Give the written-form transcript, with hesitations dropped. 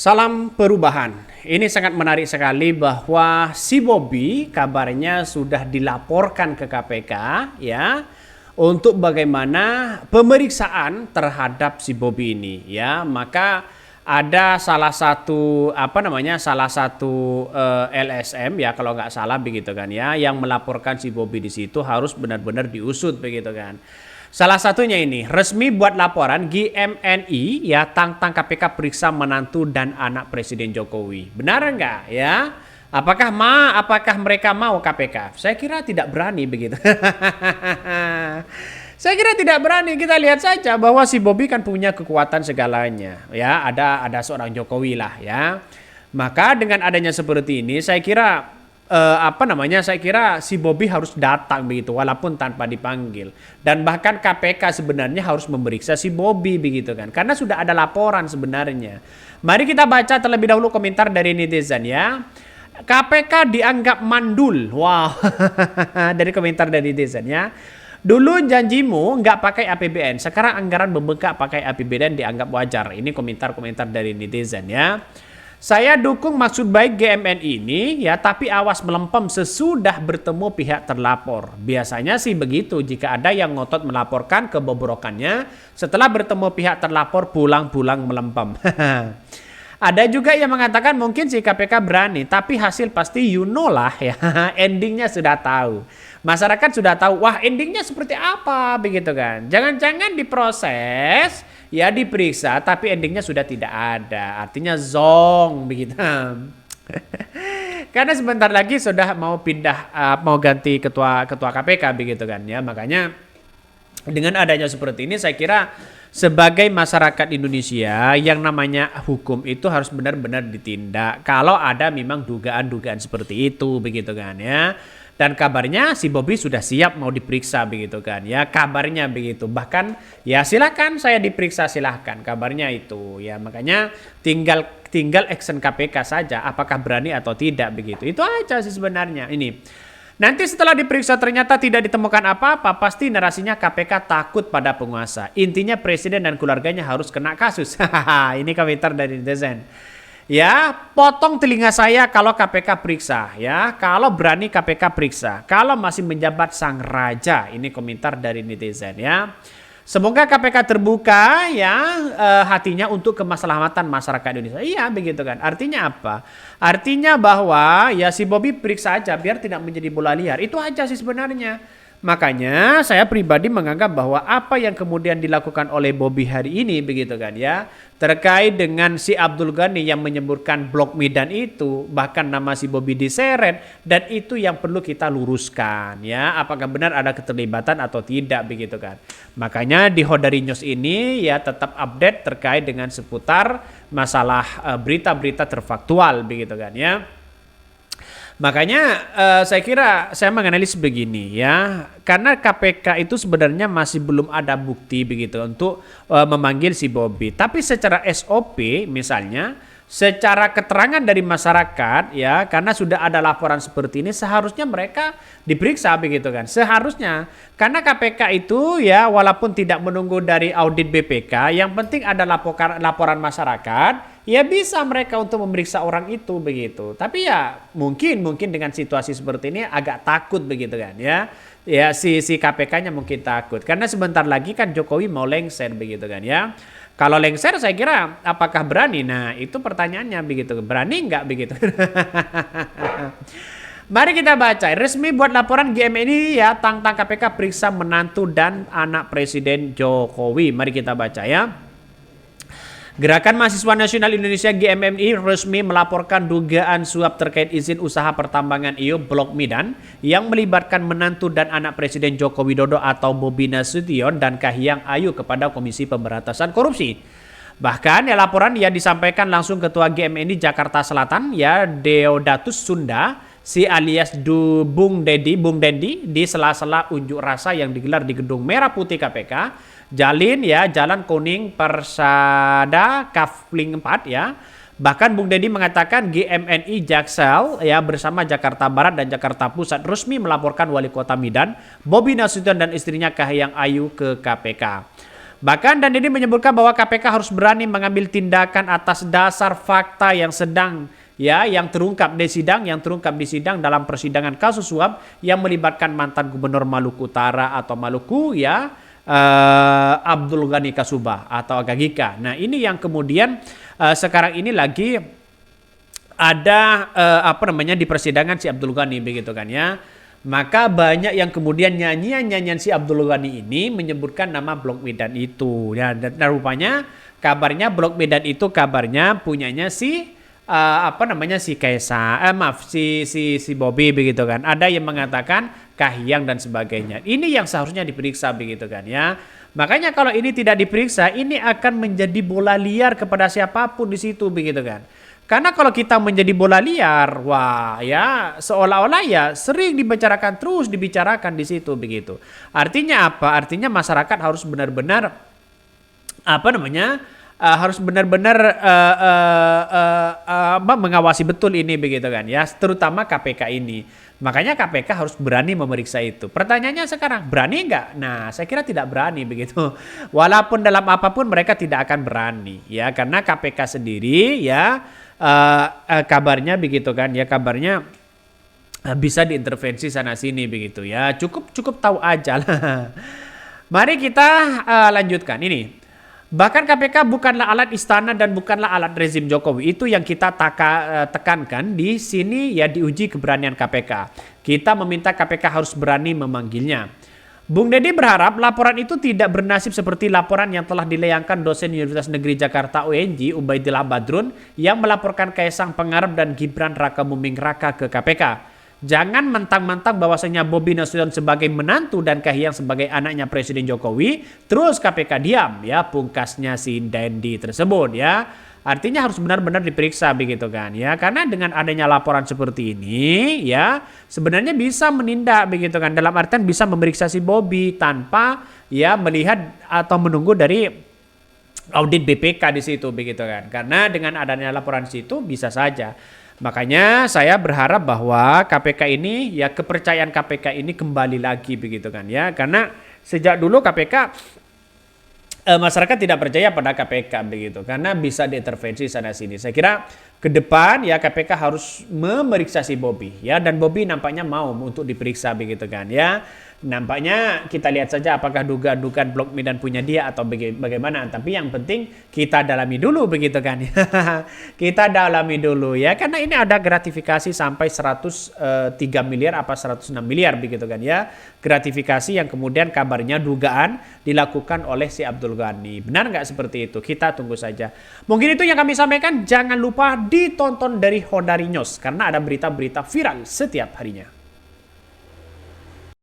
Salam perubahan. Ini sangat menarik sekali bahwa si Bobby kabarnya sudah dilaporkan ke KPK ya untuk bagaimana pemeriksaan terhadap si Bobby ini ya. Maka ada salah satu LSM ya kalau nggak salah begitu kan ya yang melaporkan si Bobby di situ harus benar-benar diusut begitu kan. Salah satunya ini, resmi buat laporan GMNI ya tentang KPK periksa menantu dan anak Presiden Jokowi. Benar enggak ya? Apakah mereka mau KPK? Saya kira tidak berani begitu. Saya kira tidak berani. Kita lihat saja bahwa si Bobby kan punya kekuatan segalanya. Ya, ada seorang Jokowi lah ya. Maka dengan adanya seperti ini saya kira saya kira si Bobby harus datang begitu walaupun tanpa dipanggil, dan bahkan KPK sebenarnya harus memeriksa si Bobby begitu kan karena sudah ada laporan sebenarnya. Mari kita baca terlebih dahulu komentar dari netizen ya. KPK dianggap mandul. Wow. Dari komentar dari netizen ya. Dulu janjimu nggak pakai APBN, sekarang anggaran membengkak pakai APBN dianggap wajar. Ini komentar-komentar dari netizen ya. Saya dukung maksud baik GMN ini ya, tapi awas melempem sesudah bertemu pihak terlapor. Biasanya sih begitu jika ada yang ngotot melaporkan kebobrokannya, setelah bertemu pihak terlapor pulang-pulang melempem. Ada juga yang mengatakan mungkin si KPK berani, tapi hasil pasti you know lah ya, endingnya sudah tahu. Masyarakat sudah tahu, wah endingnya seperti apa begitu kan. Jangan-jangan diproses, ya diperiksa, tapi endingnya sudah tidak ada. Artinya zong begitu. Karena sebentar lagi sudah mau pindah, mau ganti ketua KPK begitu kan ya. Makanya dengan adanya seperti ini saya kira sebagai masyarakat Indonesia yang namanya hukum itu harus benar-benar ditindak kalau ada memang dugaan-dugaan seperti itu begitu kan ya. Dan kabarnya si Bobby sudah siap mau diperiksa begitu kan ya, kabarnya begitu. Bahkan ya silakan saya diperiksa, silahkan, kabarnya itu ya. Makanya tinggal action KPK saja apakah berani atau tidak begitu. Itu aja sih sebenarnya ini. Nanti setelah diperiksa ternyata tidak ditemukan apa-apa, pasti narasinya KPK takut pada penguasa. Intinya presiden dan keluarganya harus kena kasus. Ini komentar dari netizen. Ya, potong telinga saya kalau KPK periksa ya. Kalau berani KPK periksa. Kalau masih menjabat sang raja. Ini komentar dari netizen ya. Semoga KPK terbuka ya hatinya untuk kemaslahatan masyarakat Indonesia. Iya begitu kan. Artinya apa? Artinya bahwa ya si Bobby periksa aja biar tidak menjadi bola liar. Itu aja sih sebenarnya. Makanya saya pribadi menganggap bahwa apa yang kemudian dilakukan oleh Bobby hari ini begitu kan ya, terkait dengan si Abdul Ghani yang menyebutkan blok Midan itu, bahkan nama si Bobby diseret, dan itu yang perlu kita luruskan ya, apakah benar ada keterlibatan atau tidak begitu kan. Makanya di Hodari News ini ya tetap update terkait dengan seputar masalah berita-berita terfaktual begitu kan ya. Makanya saya kira saya menganalisis begini ya, karena KPK itu sebenarnya masih belum ada bukti begitu untuk memanggil si Bobby. Tapi secara SOP misalnya, secara keterangan dari masyarakat ya, karena sudah ada laporan seperti ini seharusnya mereka diperiksa begitu kan. Seharusnya karena KPK itu ya walaupun tidak menunggu dari audit BPK, yang penting ada laporan masyarakat, ya bisa mereka untuk memeriksa orang itu begitu. Tapi ya mungkin dengan situasi seperti ini agak takut begitu kan ya. Ya si KPK-nya mungkin takut karena sebentar lagi kan Jokowi mau lengser begitu kan ya. Kalau lengser saya kira apakah berani? Nah itu pertanyaannya begitu. Berani nggak begitu? Mari kita baca. Resmi buat laporan GMNI ya tentang KPK periksa menantu dan anak Presiden Jokowi. Mari kita baca ya. Gerakan Mahasiswa Nasional Indonesia GMMI resmi melaporkan dugaan suap terkait izin usaha pertambangan IO Blok Midan yang melibatkan menantu dan anak Presiden Joko Widodo atau Bobi Nasution dan Kahiyang Ayu kepada Komisi Pemberantasan Korupsi. Bahkan ya laporan yang disampaikan langsung Ketua GMMI Jakarta Selatan ya Deodatus Sunda si alias Bung Dendi di sela-sela unjuk rasa yang digelar di Gedung Merah Putih KPK. Jalan Kuning Persada Kafling 4 ya. Bahkan Bung Dedi mengatakan GMNI Jaksel ya bersama Jakarta Barat dan Jakarta Pusat resmi melaporkan Wali Kota Medan Bobi Nasution dan istrinya Kahiyang Ayu ke KPK. Bahkan dan ini menyebutkan bahwa KPK harus berani mengambil tindakan atas dasar fakta yang sedang yang terungkap di sidang dalam persidangan kasus suap yang melibatkan mantan gubernur Maluku Utara atau Maluku Abdul Ghani Kasubah atau Agagika. Nah, ini yang kemudian sekarang ini lagi ada di persidangan si Abdul Ghani begitu kan ya. Maka banyak yang kemudian nyanyian si Abdul Ghani ini menyebutkan nama Blok Medan itu. Ya, dan rupanya kabarnya Blok Medan itu kabarnya punyanya si si si Bobby begitu kan. Ada yang mengatakan Kahiyang dan sebagainya. Ini yang seharusnya diperiksa begitu kan ya. Makanya kalau ini tidak diperiksa, ini akan menjadi bola liar kepada siapapun di situ begitu kan. Karena kalau kita menjadi bola liar, wah ya seolah-olah ya sering terus dibicarakan di situ begitu. Artinya apa? Artinya masyarakat harus benar-benar harus benar-benar mengawasi betul ini begitu kan ya, terutama KPK ini. Makanya KPK harus berani memeriksa itu. Pertanyaannya sekarang, berani nggak? Nah, saya kira tidak berani begitu. Walaupun dalam apapun mereka tidak akan berani ya, karena KPK sendiri ya kabarnya begitu kan ya, kabarnya bisa diintervensi sana sini begitu ya. Cukup tahu aja lah. Mari kita lanjutkan ini. Bahkan KPK bukanlah alat istana dan bukanlah alat rezim Jokowi. Itu yang kita tekankan di sini ya, diuji keberanian KPK. Kita meminta KPK harus berani memanggilnya. Bung Deddy berharap laporan itu tidak bernasib seperti laporan yang telah dilayangkan dosen Universitas Negeri Jakarta UNJ Ubaidillah Badrun yang melaporkan Kaisang Pangarep dan Gibran Raka Buming Raka ke KPK. Jangan mentang-mentang bahwasanya Bobi Nasution sebagai menantu dan Kahiyang sebagai anaknya Presiden Jokowi, terus KPK diam ya, pungkasnya si Dendi tersebut ya. Artinya harus benar-benar diperiksa begitu kan ya. Karena dengan adanya laporan seperti ini ya, sebenarnya bisa menindak begitu kan. Dalam artian bisa memeriksa si Bobi tanpa ya melihat atau menunggu dari audit BPK di situ begitu kan. Karena dengan adanya laporan situ bisa saja. Makanya saya berharap bahwa KPK ini ya, kepercayaan KPK ini kembali lagi begitu kan ya. Karena sejak dulu KPK masyarakat tidak percaya pada KPK begitu karena bisa diintervensi sana sini. Saya kira ke depan ya KPK harus memeriksa si Bobi ya, dan Bobi nampaknya mau untuk diperiksa begitu kan ya. Nampaknya kita lihat saja apakah dugaan Blok Medan punya dia atau bagaimana. Tapi yang penting kita dalami dulu begitu kan. Kita dalami dulu ya, karena ini ada gratifikasi sampai 103 miliar apa 106 miliar begitu kan ya. Gratifikasi yang kemudian kabarnya dugaan dilakukan oleh si Abdul Ghani. Benar nggak seperti itu? Kita tunggu saja. Mungkin itu yang kami sampaikan. Jangan lupa ditonton dari Hodari News karena ada berita-berita viral setiap harinya.